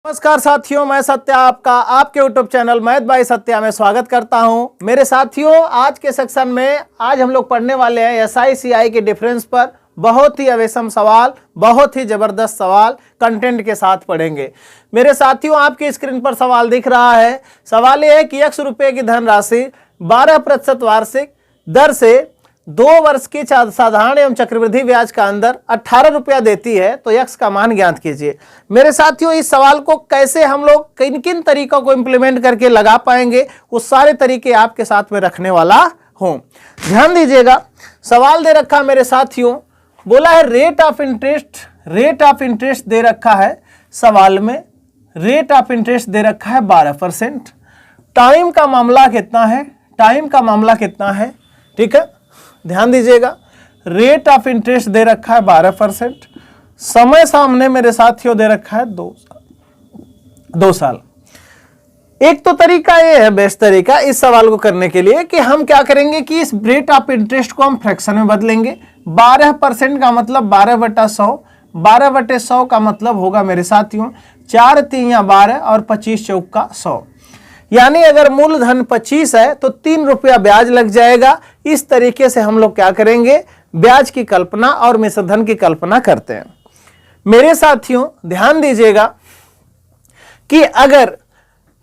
नमस्कार साथियों, मैं सत्या आपका आपके YouTube channel math bye Satya में स्वागत करता हूं। मेरे साथियों, आज के सेक्शन में आज हम लोग पढ़ने वाले हैं एसआई सीआई के डिफरेंस पर। बहुत ही अवेसम सवाल, बहुत ही जबरदस्त सवाल कंटेंट के साथ पढ़ेंगे। मेरे साथियों, आपकी स्क्रीन पर सवाल दिख रहा है। सवाल यह है कि x रुपये की धनराशि 12% वार्षिक दर से 2 वर्ष की साधारण एवं चक्रवृद्धि ब्याज का अंदर 18 रुपया देती है, तो x का मान ज्ञात कीजिए। मेरे साथियों, इस सवाल को कैसे हम लोग किन किन तरीकों को इंप्लीमेंट करके लगा पाएंगे, वो सारे तरीके आपके साथ में रखने वाला हूं। ध्यान दीजिएगा, सवाल दे रखा मेरे साथियों, बोला है रेट ऑफ इंटरेस्ट दे रखा है। सवाल में रेट ऑफ इंटरेस्ट दे रखा है 12%। टाइम का मामला कितना है, ठीक है, ध्यान दीजिएगा। रेट ऑफ इंटरेस्ट दे रखा है 12%। समय सामने मेरे साथियों दे रखा है 2 साल। एक तो तरीका ये है, बेस्ट तरीका इस सवाल को करने के लिए, कि हम क्या करेंगे कि इस रेट ऑफ इंटरेस्ट को हम फ्रैक्शन में बदलेंगे। 12% का मतलब 12/100, 12/100 का मतलब होगा मेरे साथियों 4 3 या 12 और 25 चौका 100। यानी अगर मूलधन 25 है तो 3 रुपया ब्याज लग जाएगा। इस तरीके से हम लोग क्या करेंगे, ब्याज की कल्पना और मिश्रधन की कल्पना करते हैं। मेरे साथियों ध्यान दीजिएगा कि अगर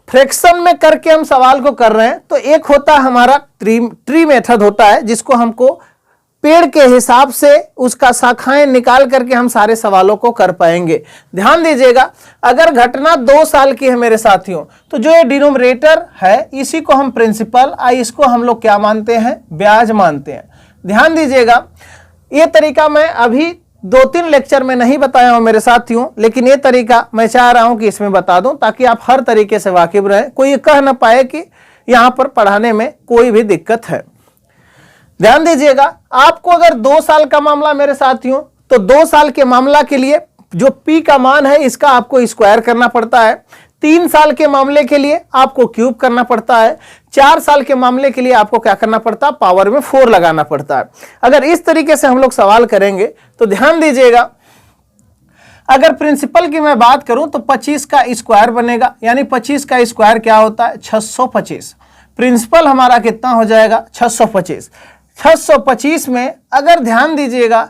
फ्रैक्शन में करके हम सवाल को कर रहे हैं तो एक होता है हमारा ट्री मेथड होता है, जिसको हमको पेड़ के हिसाब से उसका शाखाएं निकाल करके हम सारे सवालों को कर पाएंगे। ध्यान दीजिएगा, अगर घटना 2 साल की है मेरे साथियों, तो जो ये डिनोमिनेटर है इसी को हम प्रिंसिपल, इसको हम लोग क्या मानते हैं, ब्याज मानते हैं। ध्यान दीजिएगा, ये तरीका मैं अभी 2-3 लेक्चर में नहीं बताया हूं मेरे साथियों, लेकिन ये तरीका मैं चाह रहा हूं कि इसमें बता दूं, ताकि आप हर तरीके से वाकिफ रहे, कोई ये कह ना पाए कि यहां पर पढ़ाने में कोई भी दिक्कत है। ध्यान दीजिएगा, आपको अगर 2 साल का मामला मेरे साथियों, तो 2 साल के मामला के लिए जो P का मान है इसका आपको स्क्वायर करना पड़ता है। 3 साल के मामले के लिए आपको क्यूब करना पड़ता है। 4 साल के मामले के लिए आपको क्या करना पड़ता है, पावर में 4 लगाना पड़ता है। अगर इस तरीके से हम लोग सवाल करेंगे तो ध्यान दीजिएगा, अगर प्रिंसिपल की मैं बात करूं तो 25 का स्क्वायर बनेगा, यानी 25 का स्क्वायर क्या होता है, 625। प्रिंसिपल हमारा कितना हो जाएगा, 625। 625 में अगर ध्यान दीजिएगा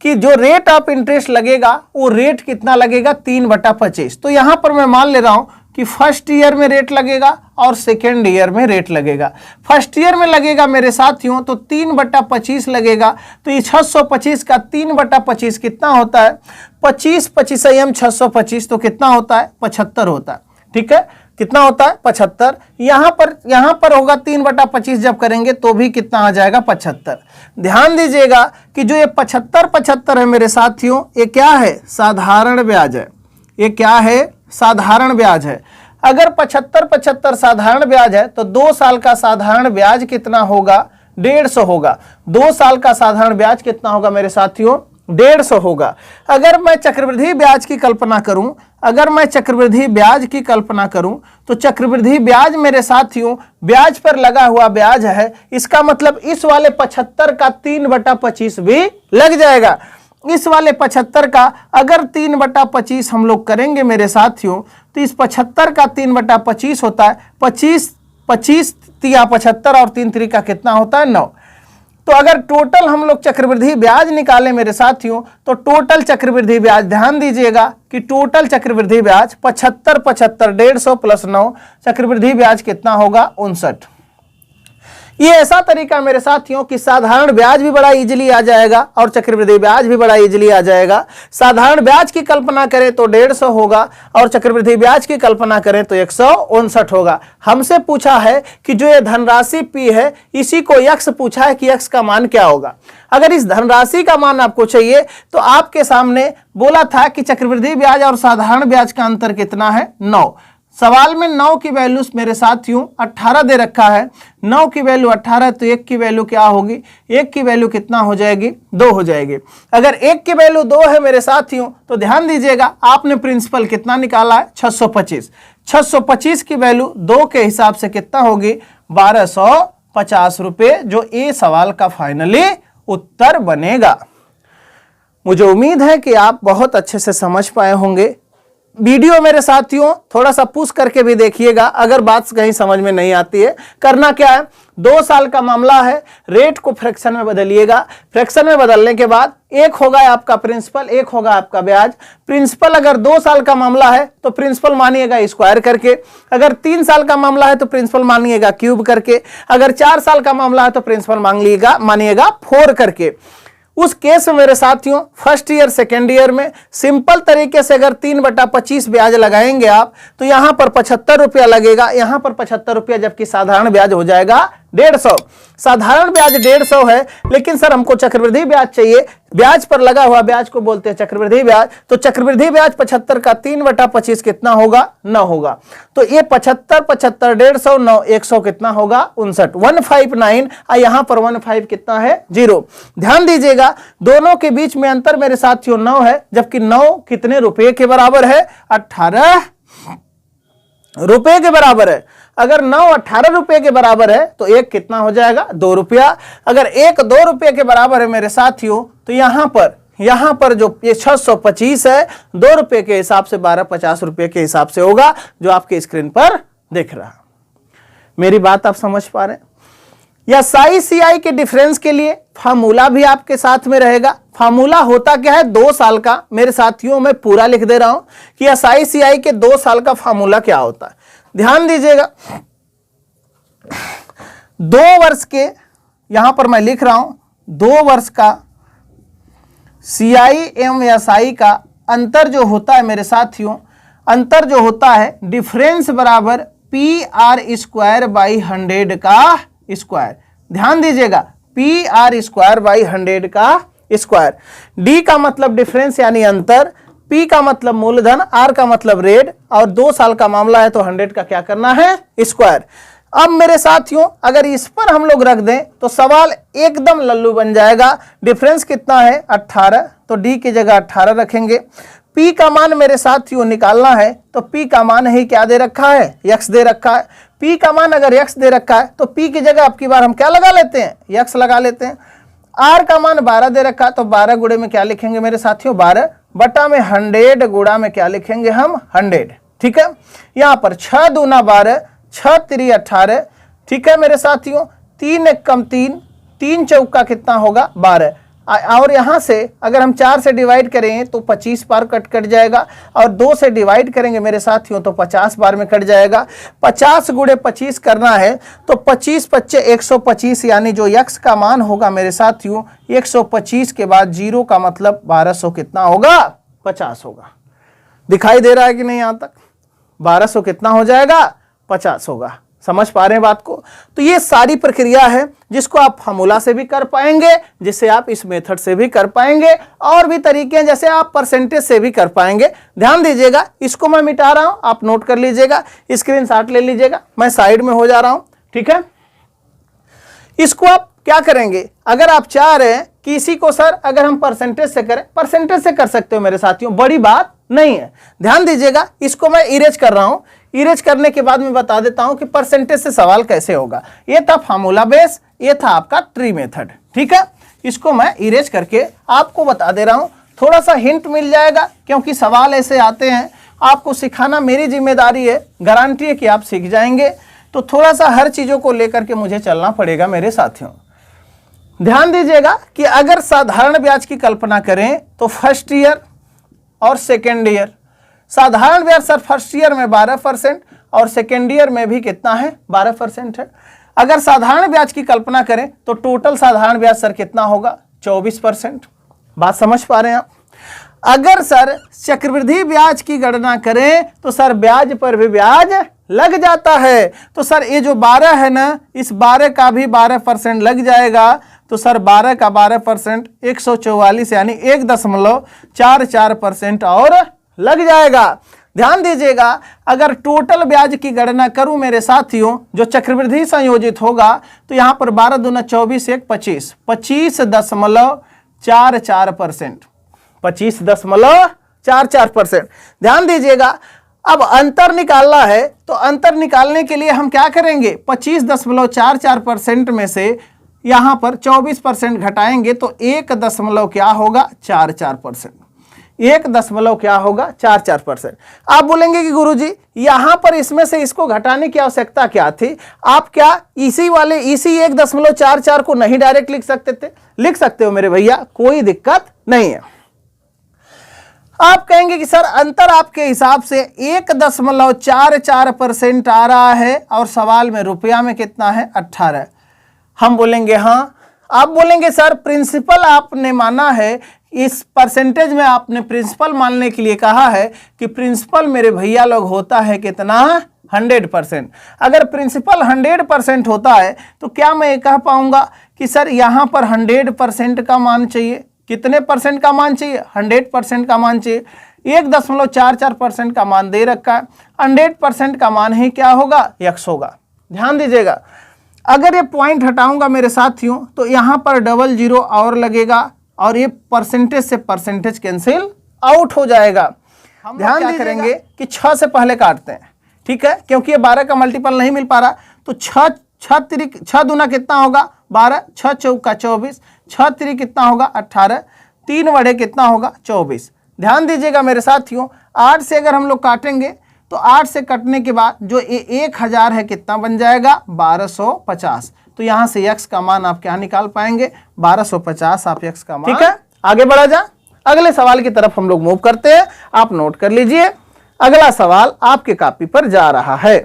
कि जो रेट ऑफ इंटरेस्ट लगेगा वो रेट कितना लगेगा, 3/25। तो यहां पर मैं मान ले रहा हूं कि फर्स्ट ईयर में रेट लगेगा और सेकेंड ईयर में रेट लगेगा। फर्स्ट ईयर में लगेगा मेरे साथियों तो 3/25 लगेगा। तो ये 625 का 3/25 कितना होता है, 25 25 625, तो कितना होता है, 75 होता है। ठीक है, कितना होता है, 75। यहां पर होगा 3/25 जब करेंगे तो भी कितना आ जाएगा, 75। ध्यान दीजिएगा कि जो ये 75 है मेरे साथियों, ये क्या है, साधारण ब्याज है। ये क्या है, साधारण ब्याज है। अगर 75 साधारण ब्याज है तो 2 साल का साधारण ब्याज कितना होगा, 150 होगा। 2 साल का साधारण ब्याज कितना होगा मेरे साथियों, 150 होगा। अगर मैं चक्रवृद्धि ब्याज की कल्पना करूं, तो चक्रवृद्धि ब्याज मेरे साथियों ब्याज पर लगा हुआ ब्याज है। इसका मतलब इस वाले 75 का 3/25 भी लग जाएगा। इस वाले 75 का अगर 3/25 हम लोग करेंगे मेरे साथियों, तो इस 75 का 3/25 होता है 25 या 75 और 3 तरीका कितना होता है, 9। तो अगर टोटल हम लोग चक्रवृद्धि ब्याज निकालें मेरे साथियों, तो टोटल चक्रवृद्धि ब्याज, ध्यान दीजिएगा कि टोटल चक्रवृद्धि ब्याज 75 150 प्लस 9, चक्रवृद्धि ब्याज कितना होगा, 59। ये ऐसा तरीका मेरे साथियों कि साधारण ब्याज भी बड़ा इजीली आ जाएगा और चक्रवृद्धि ब्याज भी बड़ा इजीली आ जाएगा। साधारण ब्याज की कल्पना करें तो 150 होगा और चक्रवृद्धि ब्याज की कल्पना करें तो 159 होगा। हमसे पूछा है कि जो ये धनराशि P है इसी को x पूछा है कि x का मान क्या होगा। अगर इस धनराशि का मान आपको चाहिए तो आपके सामने बोला था कि चक्रवृद्धि ब्याज और साधारण ब्याज का अंतर कितना है, 9। सवाल में 9 की वैल्यू मेरे साथियों 18 दे रखा है। 9 की वैल्यू 18, तो 1 की वैल्यू क्या होगी, 1 की वैल्यू कितना हो जाएगी, 2 हो जाएगी। अगर 1 की वैल्यू 2 है मेरे साथियों, तो ध्यान दीजिएगा आपने प्रिंसिपल कितना निकाला है, 625। 625 की वैल्यू 2 के हिसाब से कितना होगी, 1250 रुपये, जो ए सवाल का फाइनली उत्तर बनेगा। मुझे उम्मीद है कि आप बहुत अच्छे से समझ पाए होंगे। वीडियो मेरे साथियों थोड़ा सा पुश करके भी देखिएगा, अगर बात कहीं समझ में नहीं आती है। करना क्या है, 2 साल का मामला है, रेट को फ्रैक्शन में बदलिएगा। फ्रैक्शन में बदलने के बाद एक होगा आपका प्रिंसिपल, एक होगा आपका ब्याज। प्रिंसिपल अगर 2 साल का मामला है तो प्रिंसिपल मानिएगा स्क्वायर करके, अगर 3 साल का मामला है तो प्रिंसिपल मानिएगा क्यूब करके, अगर 4 साल का मामला है तो प्रिंसिपल मानिएगा 4 करके। उस केस में मेरे साथियों फर्स्ट ईयर सेकेंड ईयर में सिंपल तरीके से अगर 3/25 ब्याज लगाएंगे आप तो यहां पर 75 रुपया लगेगा, यहां पर 75 रुपया, जबकि साधारण ब्याज हो जाएगा 150। साधारण ब्याज 150 है, लेकिन सर हमको चक्रवृद्धि ब्याज चाहिए, ब्याज पर लगा हुआ ब्याज को बोलते हैं चक्रवृद्धि ब्याज। तो चक्रवृद्धि ब्याज 75 का 3/25 कितना होगा, 9 होगा। तो ये 75 75 150 9 100 कितना होगा, 59 159। यहां पर 15 कितना है, 0। ध्यान दीजिएगा दोनों के बीच में अंतर मेरे साथियों 9 है, जबकि 9 कितने रुपए के बराबर है, 18 रुपए के बराबर है। अगर 9 18 रुपए के बराबर है तो एक कितना हो जाएगा, 2 रुपया। अगर एक 2 रुपये के बराबर है मेरे साथियों तो यहां पर जो ये 625 है 2 रुपये के हिसाब से 1250 रुपये के हिसाब से होगा, जो आपके स्क्रीन पर दिख रहा। मेरी बात आप समझ पा रहे हैं? या साई सीआई के डिफरेंस के लिए फार्मूला भी आपके साथ में रहेगा। फार्मूला होता क्या है, 2 साल का। मेरे साथियों मैं पूरा लिख दे रहा हूं कि एसआई सीआई के 2 साल का फार्मूला क्या होता है। ध्यान दीजिएगा 2 वर्ष के, यहां पर मैं लिख रहा हूं 2 वर्ष का सीआई एवं एसआई का अंतर जो होता है मेरे साथियों, अंतर जो होता है डिफरेंस बराबर PR² का स्क्वायर। ध्यान दीजिएगा PR² का स्क्वायर। डी का मतलब डिफरेंस यानी अंतर, P का मतलब मूलधन, R का मतलब रेट, और 2 साल का मामला है तो 100 का क्या करना है, स्क्वायर। अब मेरे साथियों अगर इस पर हम लोग रख दें तो सवाल एकदम लल्लू बन जाएगा। डिफरेंस कितना है, 18, तो D की जगह 18 रखेंगे। P का मान मेरे साथियों निकालना है तो P का मान ही क्या दे रखा है, x दे रखा है। P का मान अगर x दे रखा है तो P की जगह अब की बार हम क्या लगा लेते हैं, x लगा लेते हैं। R का मान 12 दे रखा है तो 12 गुणे में क्या लिखेंगे मेरे साथियों, 12 बटा में 100 गुणा में क्या लिखेंगे हम, 100। ठीक है, यहाँ पर 6 दूना 12, 6 3 18। ठीक है मेरे साथियों, 3 1 कम 3, 3 चौका कितना होगा, 12। और यहाँ से अगर हम 4 से डिवाइड करें तो 25 बार कट जाएगा, और 2 से डिवाइड करेंगे मेरे साथियों तो 50 बार में कट जाएगा। 50 गुणे 25 करना है तो 25 25 125, यानी जो x का मान होगा मेरे साथियों 125 के बाद 0 का मतलब 1200 कितना होगा, 50 होगा। दिखाई दे रहा है कि नहीं, यहाँ तक 1200 कितना हो जाएगा, 50 होगा। समझ पा रहे हैं बात को? तो ये सारी प्रक्रिया है जिसको आप फार्मूला से भी कर पाएंगे, जिसे आप इस मेथड से भी कर पाएंगे, और भी तरीके हैं जैसे आप परसेंटेज से भी कर पाएंगे। ध्यान दीजिएगा, इसको मैं मिटा रहा हूं, आप नोट कर लीजिएगा, स्क्रीनशॉट ले लीजिएगा, मैं साइड में हो जा रहा हूं। ठीक है, इसको आप क्या करेंगे, अगर आप चाह रहे हैं कि इसी को सर अगर हम परसेंटेज से करें, परसेंटेज से कर सकते हो मेरे साथियों, बड़ी बात नहीं है। ध्यान दीजिएगा, इसको मैं इरेज कर रहा हूं। इरेज करने के बाद मैं बता देता हूं कि परसेंटेज से सवाल कैसे होगा। ये था फार्मूला बेस, ये था आपका ट्री मेथड। ठीक है, इसको मैं इरेज करके आपको बता दे रहा हूं, थोड़ा सा हिंट मिल जाएगा, क्योंकि सवाल ऐसे आते हैं। आपको सिखाना मेरी जिम्मेदारी है, गारंटी है कि आप सीख जाएंगे। तो थोड़ा सा हर चीजों को लेकर के मुझे चलना पड़ेगा मेरे साथियों। ध्यान दीजिएगा कि अगर साधारण ब्याज की कल्पना करें तो फर्स्ट ईयर और सेकेंड ईयर, साधारण ब्याज सर फर्स्ट ईयर में 12% और सेकेंड ईयर में भी कितना है, 12% है। अगर साधारण ब्याज की कल्पना करें तो टोटल साधारण ब्याज सर कितना होगा, 24%। बात समझ पा रहे हैं आप? अगर सर चक्रवृद्धि ब्याज की गणना करें तो सर ब्याज पर भी ब्याज लग जाता है। तो सर ये जो 12 है ना, इस 12 का भी 12% लग जाएगा। तो सर 12 का 12% 144, यानी 1.44% और लग जाएगा। ध्यान दीजिएगा, अगर टोटल ब्याज की गणना करूं मेरे साथियों जो चक्रवृद्धि संयोजित होगा तो यहां पर 12 दूना 24 1 25, 25.44%, 25.44%। ध्यान दीजिएगा, अब अंतर निकालना है तो अंतर निकालने के लिए हम क्या करेंगे, 25.44% में से यहां पर 24% घटाएंगे तो 1 दशमलव क्या होगा, 44%। 1.44%। आप बोलेंगे कि गुरुजी यहां पर इसमें से इसको घटाने की आवश्यकता क्या थी? आप क्या इसी 1.44 को नहीं डायरेक्ट लिख सकते थे? लिख सकते हो मेरे भैया, कोई दिक्कत नहीं है। आप कहेंगे कि सर अंतर आपके हिसाब से 1.44% आ रहा है और सवाल में रुपया में कितना है? 18। हम बोलेंगे हाँ। आप बोलेंगे सर प्रिंसिपल आपने माना है, इस परसेंटेज में आपने प्रिंसिपल मानने के लिए कहा है कि प्रिंसिपल मेरे भैया लोग होता है कितना? 100%। अगर प्रिंसिपल 100% होता है तो क्या मैं ये कह पाऊंगा कि सर यहां पर 100% का मान चाहिए? कितने परसेंट का मान चाहिए? 100% का मान चाहिए। 1.44% का मान दे रखा है, 100% का मान ही क्या होगा? x होगा। ध्यान दीजिएगा, अगर ये पॉइंट हटाऊंगा मेरे साथियों तो यहां पर डबल जीरो और लगेगा और ये परसेंटेज से परसेंटेज कैंसिल आउट हो जाएगा। हम ध्यान क्या करेंगे कि 6 से पहले काटते हैं, ठीक है, क्योंकि ये 12 का मल्टीपल नहीं मिल पा रहा। तो 6 दूना कितना होगा? 12, 6 चौका 24, 6 3 कितना होगा? 18, 3 वड़े कितना होगा? 24। ध्यान दीजिएगा मेरे साथियों, 8 से अगर हम लोग काटेंगे तो 8 से कटने के बाद जो 1000 है कितना बन जाएगा? 1250। तो यहां से x का मान आप क्या निकाल पाएंगे? 1250 आप x का मान। ठीक है, आगे बढ़ा जा, अगले सवाल की तरफ हम लोग मूव करते हैं। आप नोट कर लीजिए, अगला सवाल आपके कॉपी पर जा रहा है।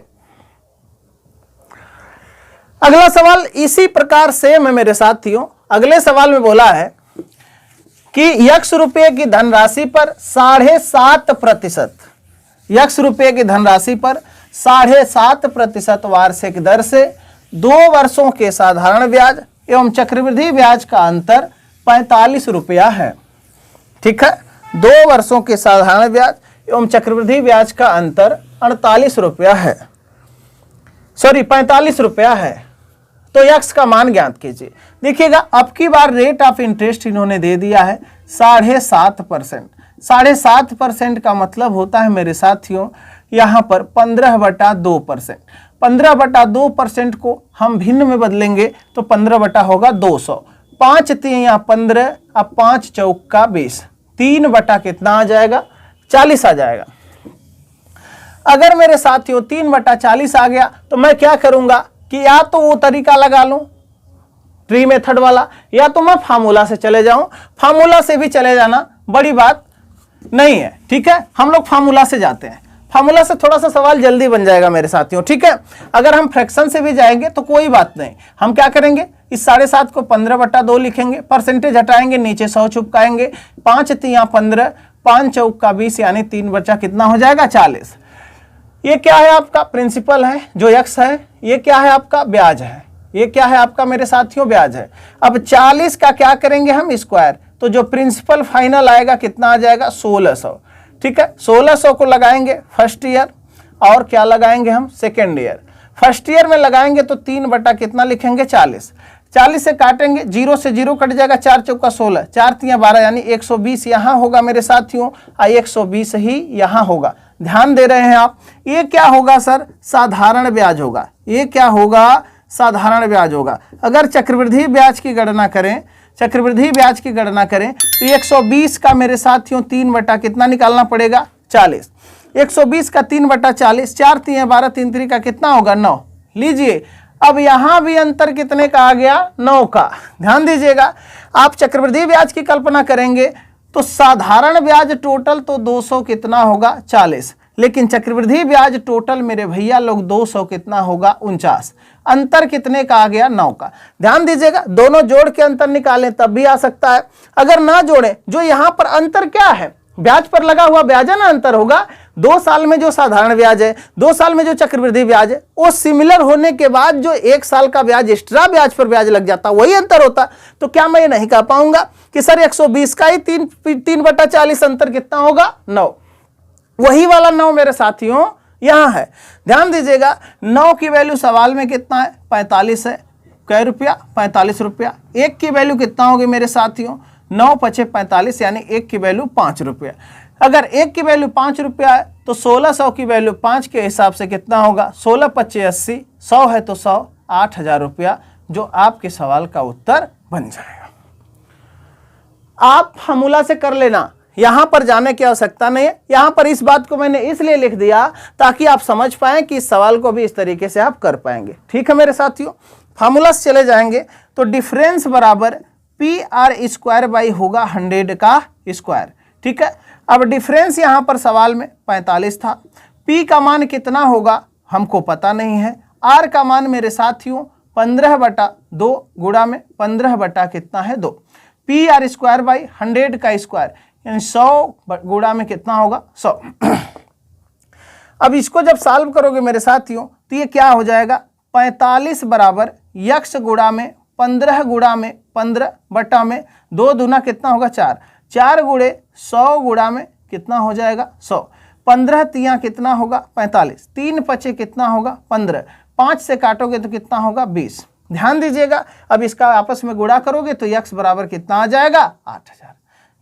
अगला सवाल इसी प्रकार सेम है मेरे साथियों। अगले सवाल में बोला है कि x रुपये की धनराशि पर 7.5% x रुपये की धनराशि पर 7.5% वार्षिक दर से 2 वर्षों के साधारण ब्याज एवं चक्रवृद्धि ब्याज का अंतर 45 रुपया है। ठीक है, 2 वर्षों के साधारण ब्याज एवं चक्रवृद्धि ब्याज का अंतर 48 रुपया है, सॉरी 45 रुपया है। तो x का मान ज्ञात कीजिए। देखिएगा, अब की बार रेट ऑफ इंटरेस्ट इन्होंने दे दिया है 7.5%। 7.5% का मतलब होता है मेरे साथियों यहाँ पर 15/2%। 15/2% को हम भिन्न में बदलेंगे तो 15 होगा 200। 5 3 15, अब 5 चौका 20, 3 बटा कितना आ जाएगा? 40 आ जाएगा। अगर मेरे साथियों 3/40 आ गया तो मैं क्या करूंगा कि या तो वो तरीका लगा लूं ट्री मेथड वाला, या तो मैं फार्मूला से चले जाऊं। फार्मूला से भी चले जाना बड़ी बात नहीं है, ठीक है, हम लोग फार्मूला से जाते हैं। फार्मूला से थोड़ा सा सवाल जल्दी बन जाएगा मेरे साथियों, ठीक है। अगर हम फ्रैक्शन से भी जाएंगे तो कोई बात नहीं, हम क्या करेंगे, इस 7.5 को 15/2 लिखेंगे, परसेंटेज हटाएंगे, नीचे 100 चुपकाएंगे, 5 3 15, 5 चौका 20 यानी 3 बचा कितना हो जाएगा? 40। ये क्या है? आपका प्रिंसिपल है जो x है। ये क्या है? आपका ब्याज है। ये क्या है? आपका मेरे साथियों ब्याज है। अब 40 का क्या करेंगे हम? स्क्वायर। तो जो प्रिंसिपल फाइनल आएगा कितना आ जाएगा? 1600। ठीक है, 1600 को लगाएंगे फर्स्ट ईयर और क्या लगाएंगे हम? Second year. फर्स्ट ईयर में लगाएंगे तो 3 बटा कितना लिखेंगे? 40। 40 से काटेंगे, 0 से 0 कट जाएगा, 4 चौका 16, 4 3 12 यानी 120 यहाँ होगा मेरे साथियों, 120 ही यहाँ होगा। ध्यान दे रहे हैं आप? ये क्या होगा सर? साधारण ब्याज होगा। ये क्या होगा? साधारण ब्याज होगा। अगर चक्रवृद्धि ब्याज की गणना करें, चक्रवृद्धि ब्याज की गणना करें तो 120 का मेरे साथियों 3 बटा कितना निकालना पड़ेगा? 40। 120 का 3/40, 4 3 12, 3 3 का कितना होगा? 9। लीजिए, अब यहां भी अंतर कितने का आ गया? 9 का। ध्यान दीजिएगा, आप चक्रवृद्धि ब्याज की कल्पना करेंगे तो साधारण ब्याज टोटल तो 200 कितना होगा? 40, लेकिन चक्रवृद्धि ब्याज टोटल मेरे भैया लोग 200 कितना होगा? 49। अंतर कितने का आ गया? 9 का। ध्यान दीजिएगा, दोनों जोड़ के अंतर निकालें तब भी आ सकता है, अगर ना जोड़ें, जो यहां पर अंतर क्या है? ब्याज पर लगा हुआ ब्याज है ना, अंतर होगा। 2 साल में जो साधारण ब्याज है, 2 साल में जो चक्रवृद्धि ब्याज है, वो सिमिलर होने के बाद जो 1 साल का ब्याज एक्स्ट्रा ब्याज पर ब्याज लग जाता, वही अंतर होता। तो क्या मैं ये नहीं कह पाऊंगा कि सर 120 का ही 3/40 अंतर कितना होगा? 9। वही वाला 9 मेरे साथियों यहां है। ध्यान दीजिएगा, 9 की वैल्यू सवाल में कितना है? 45 है। कै रुपया? 45 रुपया। 1 की वैल्यू कितना होगी मेरे साथियों? 9 5 45 यानी 1 की वैल्यू 5 रुपया। अगर 1 की वैल्यू 5 रुपया है तो 1600 की वैल्यू 5 के हिसाब से कितना होगा? 16 5 80, 100 है तो 100, 8000 रुपया, जो आपके सवाल का उत्तर बन जाएगा। आप फार्मूला से कर लेना, यहां पर जाने की आवश्यकता नहीं है। यहां पर इस बात को मैंने इसलिए लिख दिया ताकि आप समझ पाएं कि इस सवाल को भी इस तरीके से आप कर पाएंगे। ठीक है मेरे साथियों, फार्मूला से चले जाएंगे तो डिफरेंस बराबर पी आर स्क्वायर बाई होगा 100 का स्क्वायर। ठीक है, अब डिफरेंस यहां पर सवाल में 45 था। पी का मान कितना होगा हमको पता नहीं है। आर का मान मेरे साथियों 15/2 गुणा में 15 कितना है 2। पी आर स्क्वायर बाई 100 का स्क्वायर यानी 100 गुणा में कितना होगा 100। अब इसको जब सॉल्व करोगे मेरे साथियों तो ये क्या हो जाएगा 45 बराबर यक्स गुणा में 15 गुणा में 15 में 2 दूना कितना होगा 4, 4 गुणे 100 गुणा में कितना हो जाएगा 100। 15 तिया कितना होगा 45, 3 पचे कितना होगा 15, 5 से काटोगे तो कितना होगा 20। ध्यान दीजिएगा, अब इसका आपस में गुणा करोगे तो यक्स बराबर कितना आ जाएगा 8000।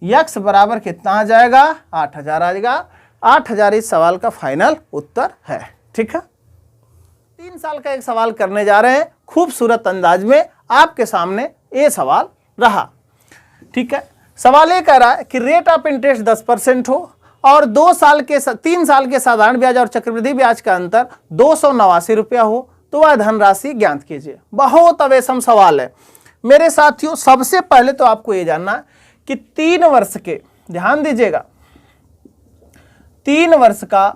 यक्स बराबर कितना आ जाएगा 8000 आ जाएगा। 8000 इस सवाल का फाइनल उत्तर है। ठीक है, 3 साल का एक सवाल करने जा रहे हैं, खूबसूरत अंदाज में आपके सामने ये सवाल रहा। ठीक है, सवाल ये कह रहा है कि रेट ऑफ इंटरेस्ट 10% हो और 3 साल के साधारण ब्याज और चक्रवृद्धि ब्याज का अंतर 289 रुपया हो तो वह धनराशि ज्ञात कीजिए। बहुत अवेशम सवाल है मेरे साथियों। सबसे पहले तो आपको ये जानना है कि 3 वर्ष के, ध्यान दीजिएगा, 3 वर्ष का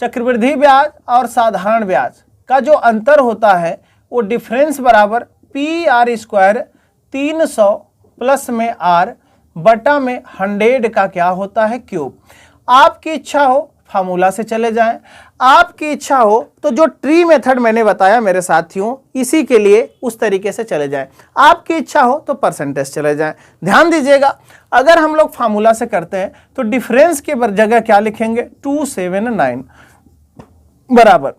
चक्रवृद्धि ब्याज और साधारण ब्याज का जो अंतर होता है वो डिफरेंस बराबर पी आर स्क्वायर 300 प्लस में आर बटा में 100 का क्या होता है क्यूब। आपकी इच्छा हो फार्मूला से चले जाएं, आपकी इच्छा हो तो जो ट्री मेथड मैंने बताया मेरे साथियों इसी के लिए उस तरीके से चले जाएं, आपकी इच्छा हो तो परसेंटेज चले जाएं। ध्यान दीजिएगा, अगर हम लोग फार्मूला से करते हैं तो डिफरेंस के जगह क्या लिखेंगे 279 बराबर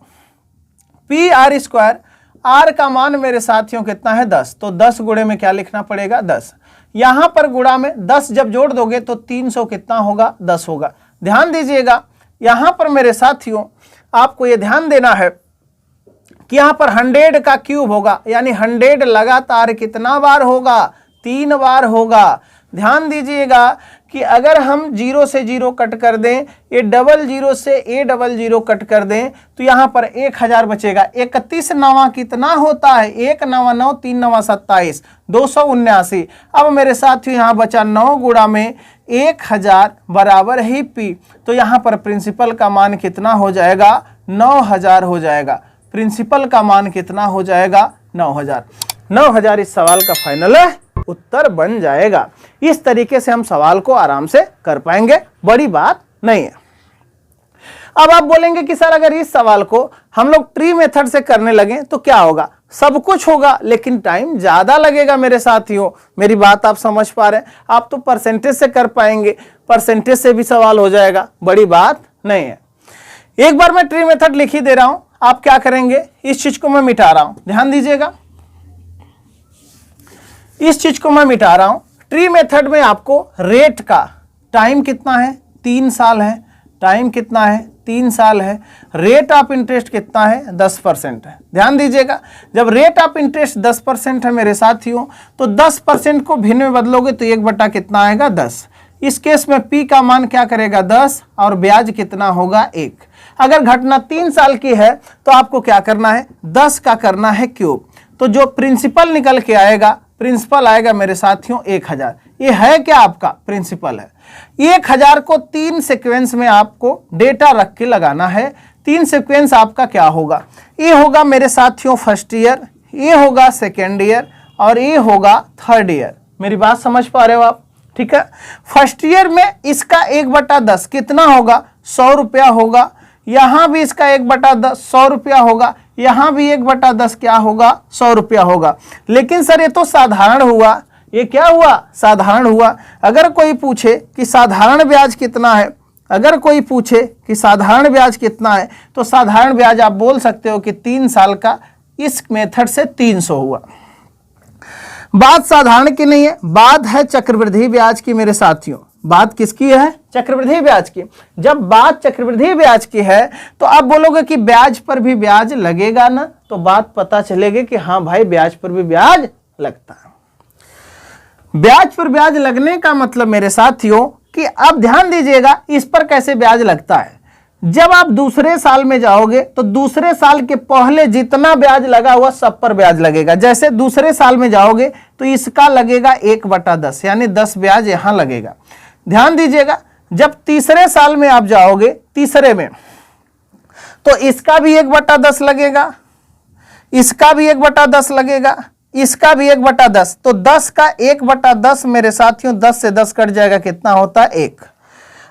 पी आर स्क्वायर। आर का मान मेरे साथियों कितना है 10, तो 10 गुणे में क्या लिखना पड़ेगा 10। यहां पर गुणा में 10 जब जोड़ दोगे तो 300 कितना होगा 10 होगा। ध्यान दीजिएगा, यहां पर मेरे साथियों आपको यह ध्यान देना है कि यहां पर 100 का क्यूब होगा यानी 100 लगातार कितना बार होगा 3 बार होगा। ध्यान दीजिएगा कि अगर हम 0 से 0 कट कर दें, ये 00 से A00 कट कर दें तो यहाँ पर 1000 बचेगा। 31 नवा कितना होता है 1 नवा 9 3 नवा 27 279। अब मेरे साथियों यहाँ बचा 9 गुणा में 1000 बराबर ही P, तो यहाँ पर प्रिंसिपल का मान कितना हो जाएगा 9000 हो जाएगा। प्रिंसिपल का मान कितना हो जाएगा 9000। 9000 इस सवाल का फाइनल उत्तर बन जाएगा। इस तरीके से हम सवाल को आराम से कर पाएंगे, बड़ी बात नहीं है। अब आप बोलेंगे कि सर अगर इस सवाल को हम लोग ट्री मेथड से करने लगे तो क्या होगा, सब कुछ होगा लेकिन टाइम ज्यादा लगेगा। मेरे साथियों मेरी बात आप समझ पा रहे हैं, आप तो परसेंटेज से कर पाएंगे, परसेंटेज से भी सवाल हो जाएगा, बड़ी बात नहीं है। एक बार मैं ट्री मेथड लिख ही दे रहा हूं, आप क्या करेंगे इस चीज को मैं मिटा रहा हूं, ध्यान दीजिएगा इस चीज को मैं मिटा रहा हूं। ट्री मेथड में आपको रेट का टाइम कितना है 3 साल है, टाइम कितना है 3 साल है, रेट ऑफ इंटरेस्ट कितना है 10% है। ध्यान दीजिएगा, जब रेट ऑफ इंटरेस्ट 10% है मेरे साथियों तो 10% को भिन्न में बदलोगे तो 1 बटा कितना आएगा 10। इस केस में P का मान क्या करेगा 10 और ब्याज कितना होगा 1। अगर घटना 3 साल की है तो आपको क्या करना है 10 का करना है क्यूब, तो जो प्रिंसिपल निकल के आएगा प्रिंसिपल आएगा मेरे साथियों 1000। ये है क्या आपका प्रिंसिपल है। 1000 को 3 सीक्वेंस में आपको डेटा रख के लगाना है। 3 सीक्वेंस आपका क्या होगा, ये होगा मेरे साथियों फर्स्ट ईयर, ये होगा सेकेंड ईयर और ये होगा थर्ड ईयर। मेरी बात समझ पा रहे हो आप, ठीक है। फर्स्ट ईयर में इसका 1/10 कितना होगा 100 रुपया होगा, यहां भी इसका 1/10 100 रुपया होगा, यहां भी 1/10 क्या होगा 100 रुपया होगा। लेकिन सर ये तो साधारण हुआ, ये क्या हुआ साधारण हुआ। अगर कोई पूछे कि साधारण ब्याज कितना है, अगर कोई पूछे कि साधारण ब्याज कितना है तो साधारण ब्याज आप बोल सकते हो कि 3 साल का इस मेथड से 300 हुआ। बात साधारण की नहीं है, बात है चक्रवृद्धि ब्याज की मेरे साथियों। बात किसकी है चक्रवृद्धि ब्याज की। जब बात चक्रवृद्धि ब्याज की है तो आप बोलोगे कि ब्याज पर भी ब्याज लगेगा ना, तो बात पता चलेगी कि हाँ भाई ब्याज पर भी ब्याज लगता है। ब्याज पर ब्याज लगने का मतलब मेरे साथियों कि अब ध्यान दीजिएगा इस पर कैसे ब्याज लगता है। जब आप दूसरे साल में जाओगे तो दूसरे साल के पहले जितना ब्याज लगा हुआ सब पर ब्याज लगेगा। जैसे दूसरे साल में जाओगे तो इसका लगेगा 1/10 यानी 10 ब्याज यहां लगेगा। ध्यान दीजिएगा जब तीसरे साल में आप जाओगे, तीसरे में, तो इसका भी 1/10 लगेगा, इसका भी 1/10 लगेगा, इसका भी 1/10। तो 10 का 1/10 मेरे साथियों 10 से 10 कट जाएगा, कितना होता है 1।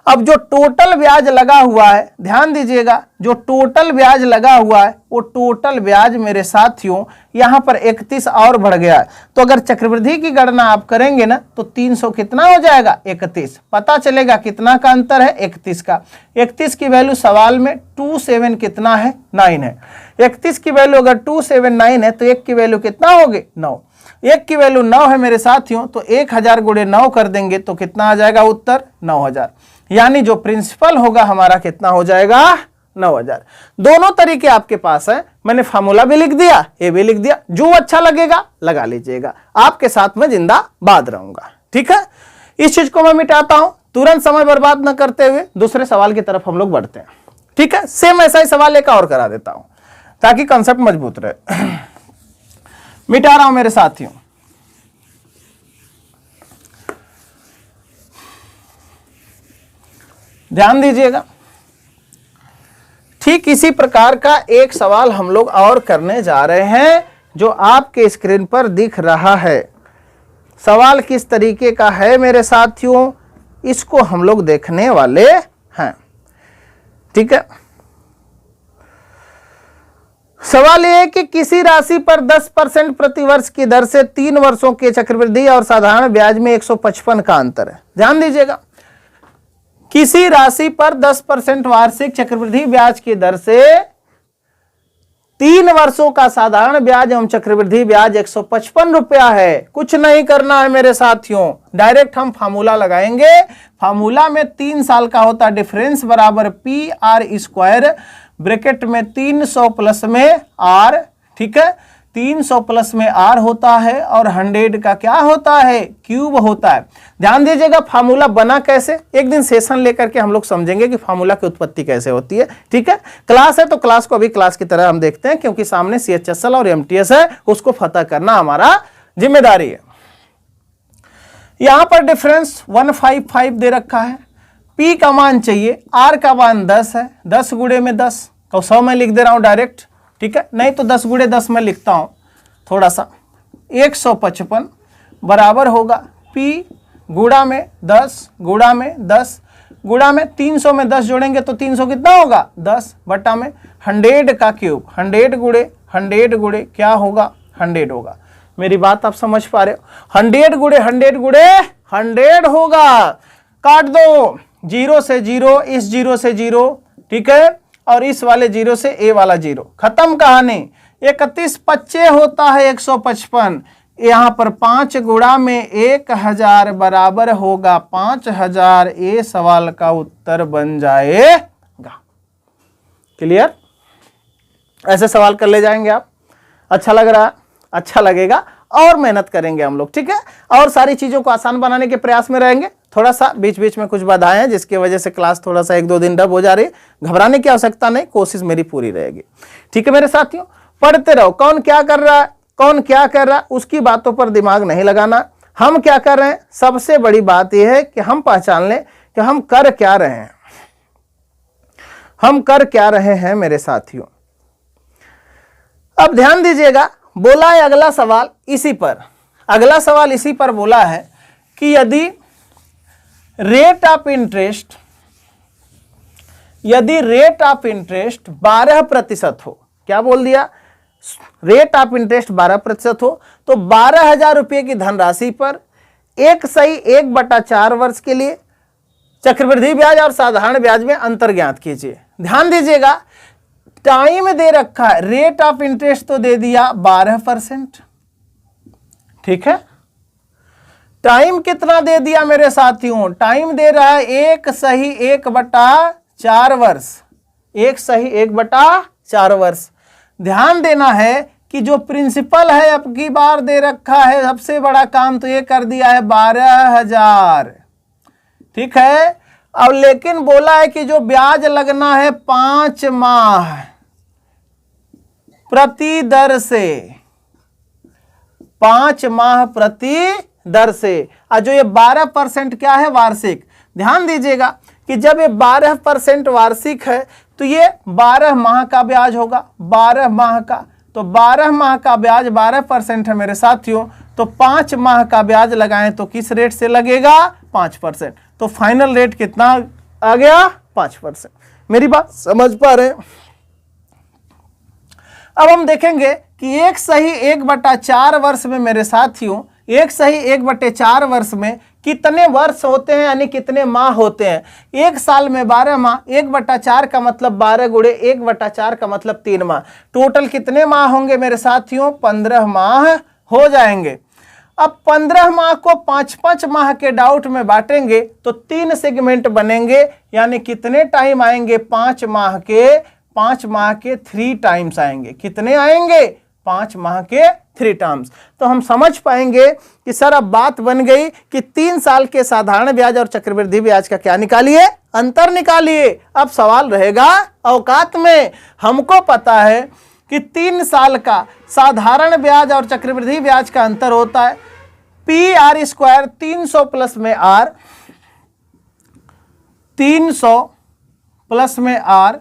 अब जो टोटल ब्याज लगा हुआ है, ध्यान दीजिएगा जो टोटल ब्याज लगा हुआ है वो टोटल ब्याज मेरे साथियों यहां पर 31 और बढ़ गया है। तो अगर चक्रवृद्धि की गणना आप करेंगे ना तो 300 कितना हो जाएगा 31। पता चलेगा कितना का अंतर है 31 का। 31 की वैल्यू सवाल में 27 कितना है 9 है। 31 की वैल्यू अगर 279 है तो 1 की वैल्यू कितना होगी 9। 1 की वैल्यू 9 है मेरे साथियों, तो 1000 गुणे 9 कर देंगे तो कितना आ जाएगा उत्तर 9000। यानी जो प्रिंसिपल होगा हमारा कितना हो जाएगा 9000। दोनों तरीके आपके पास है, मैंने फार्मूला भी लिख दिया, ये भी लिख दिया, जो अच्छा लगेगा लगा लीजिएगा। आपके साथ में जिंदाबाद रहूंगा। ठीक है, इस चीज को मैं मिटाता हूं। तुरंत समय बर्बाद न करते हुए दूसरे सवाल की तरफ हम लोग बढ़ते हैं। ठीक है, सेम ऐसा ही सवाल एक और करा देता हूं ताकि कंसेप्ट मजबूत रहे। मिटा रहा हूं मेरे साथियों। ध्यान दीजिएगा, ठीक इसी प्रकार का एक सवाल हम लोग और करने जा रहे हैं जो आपके स्क्रीन पर दिख रहा है। सवाल किस तरीके का है मेरे साथियों, इसको हम लोग देखने वाले हैं। ठीक है, सवाल यह है कि किसी राशि पर 10% प्रतिवर्ष की दर से 3 वर्षों के चक्रवृद्धि और साधारण ब्याज में 155 का अंतर है। ध्यान दीजिएगा, किसी राशि पर 10% वार्षिक चक्रवृद्धि ब्याज की दर से 3 वर्षों का साधारण ब्याज एवं चक्रवृद्धि ब्याज 155 रुपया है। कुछ नहीं करना है मेरे साथियों, डायरेक्ट हम फार्मूला लगाएंगे। फार्मूला में 3 साल का होता है डिफरेंस बराबर PR² ब्रैकेट में 300 प्लस में R। ठीक है, 300 प्लस में R होता है और 100 का क्या होता है क्यूब होता है। ध्यान दीजिएगा फार्मूला बना कैसे, एक दिन सेशन लेकर के हम लोग समझेंगे कि फार्मूला की उत्पत्ति कैसे होती है। ठीक है, क्लास है तो क्लास को अभी क्लास की तरह हम देखते हैं, क्योंकि सामने CHSL और MTS है, उसको फतह करना हमारा जिम्मेदारी है। यहां पर डिफरेंस 155 दे रखा है, P का मान चाहिए, R का मान 10 है, 10 गुणे में 10 तो 100 में लिख दे रहा हूं डायरेक्ट। ठीक है, नहीं तो 10 गुणे 10 में लिखता हूं थोड़ा सा, 155 बराबर होगा P गुणा में 10 गुणा में 10 गुणा में 300 में 10 जोड़ेंगे तो 300 कितना होगा 10 बटा में 100 का क्यूब, 100 गुणे क्या होगा 100 होगा। मेरी बात आप समझ पा रहे हो, 100 गुणे 100 होगा। काट दो, 0 से 0, इस 0 से 0, ठीक है, और इस वाले 0 से ए वाला 0, खत्म कहानी। 31 25 होता है 155, यहां पर 5 गुणा में 1000 बराबर होगा 5000। ये सवाल का उत्तर बन जाएगा। क्लियर, ऐसे सवाल कर ले जाएंगे आप। अच्छा लग रहा है, अच्छा लगेगा और मेहनत करेंगे हम लोग। ठीक है, और सारी चीजों को आसान बनाने के प्रयास में रहेंगे। थोड़ा सा बीच बीच में कुछ बाधाएं हैं जिसकी वजह से क्लास थोड़ा सा 1-2 दिन डब हो जा रही है, घबराने की आवश्यकता नहीं, कोशिश मेरी पूरी रहेगी। ठीक है मेरे साथियों, पढ़ते रहो। कौन क्या कर रहा है, कौन क्या कर रहा है, उसकी बातों पर दिमाग नहीं लगाना। हम क्या कर रहे हैं, सबसे बड़ी बात यह है कि हम पहचान लें कि हम कर क्या रहे हैं, हम कर क्या रहे हैं मेरे साथियों। अब ध्यान दीजिएगा, बोला है अगला सवाल इसी पर, अगला सवाल इसी पर बोला है कि यदि रेट ऑफ इंटरेस्ट 12% हो, क्या बोल दिया, रेट ऑफ इंटरेस्ट 12% हो तो 12,000 रुपये की धनराशि पर 1/4 वर्ष के लिए चक्रवृद्धि ब्याज और साधारण ब्याज में अंतर ज्ञात कीजिए। ध्यान दीजिएगा, टाइम दे रखा है, रेट ऑफ इंटरेस्ट तो दे दिया 12%। ठीक है, टाइम कितना दे दिया मेरे साथियों, टाइम दे रहा है 1/4 वर्ष, 1/4 वर्ष। ध्यान देना है कि जो प्रिंसिपल है अब की बार दे रखा है, सबसे बड़ा काम तो ये कर दिया है 12,000। ठीक है। अब लेकिन बोला है कि जो ब्याज लगना है 5 माह प्रति दर से, 5 माह प्रति दर से। और जो ये 12% क्या है, वार्षिक। ध्यान दीजिएगा कि जब ये 12% वार्षिक है तो ये 12 माह का ब्याज होगा, 12 माह का। तो 12 माह का ब्याज 12% है मेरे साथियों। तो 5 माह का ब्याज लगाएं तो किस रेट से लगेगा, 5%। तो फाइनल रेट कितना आ गया, 5%। मेरी बात समझ पा रहे हैं। अब हम देखेंगे कि 1/4 वर्ष में मेरे साथियों, 1/4 वर्ष में कितने वर्ष होते हैं, यानी कितने माह होते हैं। एक साल में 12 माह, 1/4 का मतलब 12 गुणे 1/4 का मतलब 3 माह। टोटल कितने माह होंगे मेरे साथियों, 15 माह हो जाएंगे। अब 15 माह को 5-5 माह के डाउट में बांटेंगे तो 3 सेगमेंट बनेंगे, यानी कितने टाइम आएंगे, 5 माह के 3 टाइम्स आएंगे। कितने आएंगे, 5 माह के 3 टाइम्स। तो हम समझ पाएंगे कि सर अब बात बन गई कि 3 साल के साधारण ब्याज और चक्रवृद्धि ब्याज का क्या निकालिए, अंतर निकालिए। अब सवाल रहेगा औकात में। हमको पता है कि 3 साल का साधारण ब्याज और चक्रवृद्धि ब्याज का अंतर होता है PR² 300 प्लस में R, 300 प्लस में R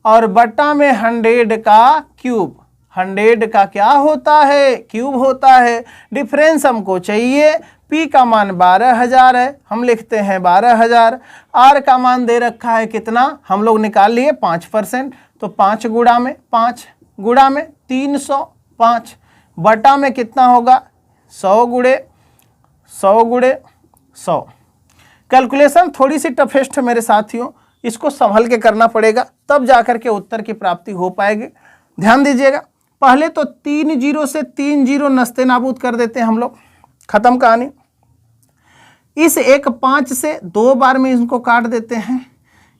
और बटा में 100 का क्यूब। 100 का क्या होता है, क्यूब होता है। डिफरेंस हमको चाहिए। P का मान 12,000 है, हम लिखते हैं 12,000। R का मान दे रखा है कितना, हम लोग निकाल लिए 5%। तो 5 गुणा में 305 बटा में कितना होगा, 100 गुणे 100। कैलकुलेशन थोड़ी सी टफेस्ट है मेरे साथियों, इसको संभल के करना पड़ेगा, तब जाकर के उत्तर की प्राप्ति हो पाएगी। ध्यान दीजिएगा, पहले तो 3 जीरो से 3 जीरो नस्ते नाबूद कर देते हैं हम लोग, खत्म कहानी। इस 1 5 से 2 बार में इनको काट देते हैं।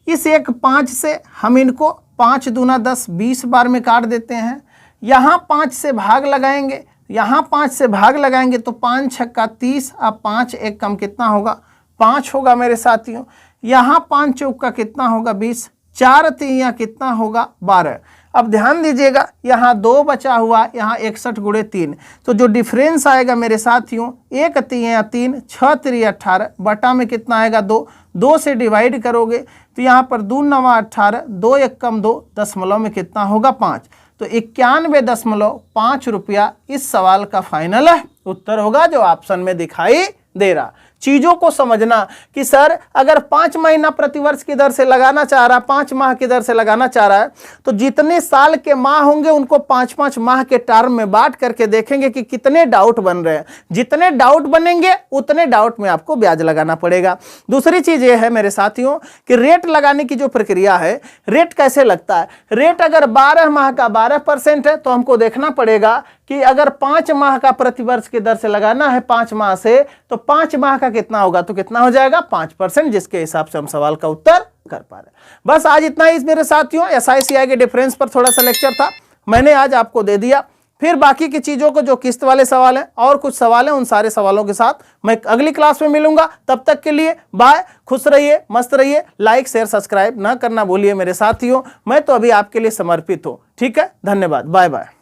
इस 1 5 से हम इनको 5 दूना 10 20 बार में काट देते हैं। यहाँ 5 से भाग लगाएंगे, यहाँ 5 से भाग लगाएंगे तो 5 छक्का 30। अब 5 एक कम कितना होगा, 5 होगा मेरे साथियों। यहाँ 5 चौका कितना होगा, 20। 4 तिया कितना होगा, 12। अब ध्यान दीजिएगा, यहाँ 2 बचा हुआ, यहाँ 61 गुणे 3। तो जो डिफरेंस आएगा मेरे साथियों, 1 तिया 3, 6 तिया 18 बटा में कितना आएगा, 2। 2 से डिवाइड करोगे तो यहाँ पर 2 9 18, 2 1 कम 2, दशमलव में कितना होगा, 5। तो 91.5 रुपया इस सवाल का फाइनल उत्तर होगा, जो ऑप्शन में दिखाई दे रहा। चीजों को समझना कि सर अगर 5 महीना प्रतिवर्ष की दर से लगाना चाह रहा है, 5 माह की दर से लगाना चाह रहा है, तो जितने साल के माह होंगे उनको 5-5 माह के टर्म में बांट करके देखेंगे कि कितने डाउट बन रहे हैं। जितने डाउट बनेंगे उतने डाउट में आपको ब्याज लगाना पड़ेगा। दूसरी चीज ये है मेरे साथियों कि रेट लगाने की जो प्रक्रिया है, रेट कैसे लगता है। रेट अगर 12 माह का 12% है तो हमको देखना पड़ेगा कि अगर 5 माह का प्रतिवर्ष की दर से लगाना है 5 माह से, तो 5 माह का कितना होगा, तो कितना हो जाएगा, 5%, जिसके हिसाब से हम सवाल का उत्तर कर पा रहे हैं। बस आज इतना ही मेरे साथियों। SICI के डिफरेंस पर थोड़ा सा लेक्चर था, मैंने आज आपको दे दिया। फिर बाकी की चीजों को, जो किस्त वाले सवाल हैं और कुछ सवाल हैं, उन सारे सवालों के साथ मैं अगली क्लास में मिलूंगा। तब तक के लिए बाय, खुश रहिए, मस्त रहिए। लाइक शेयर सब्सक्राइब ना करना भूलिए मेरे साथियों। मैं तो अभी आपके लिए समर्पित हूं। ठीक है, धन्यवाद, बाय बाय।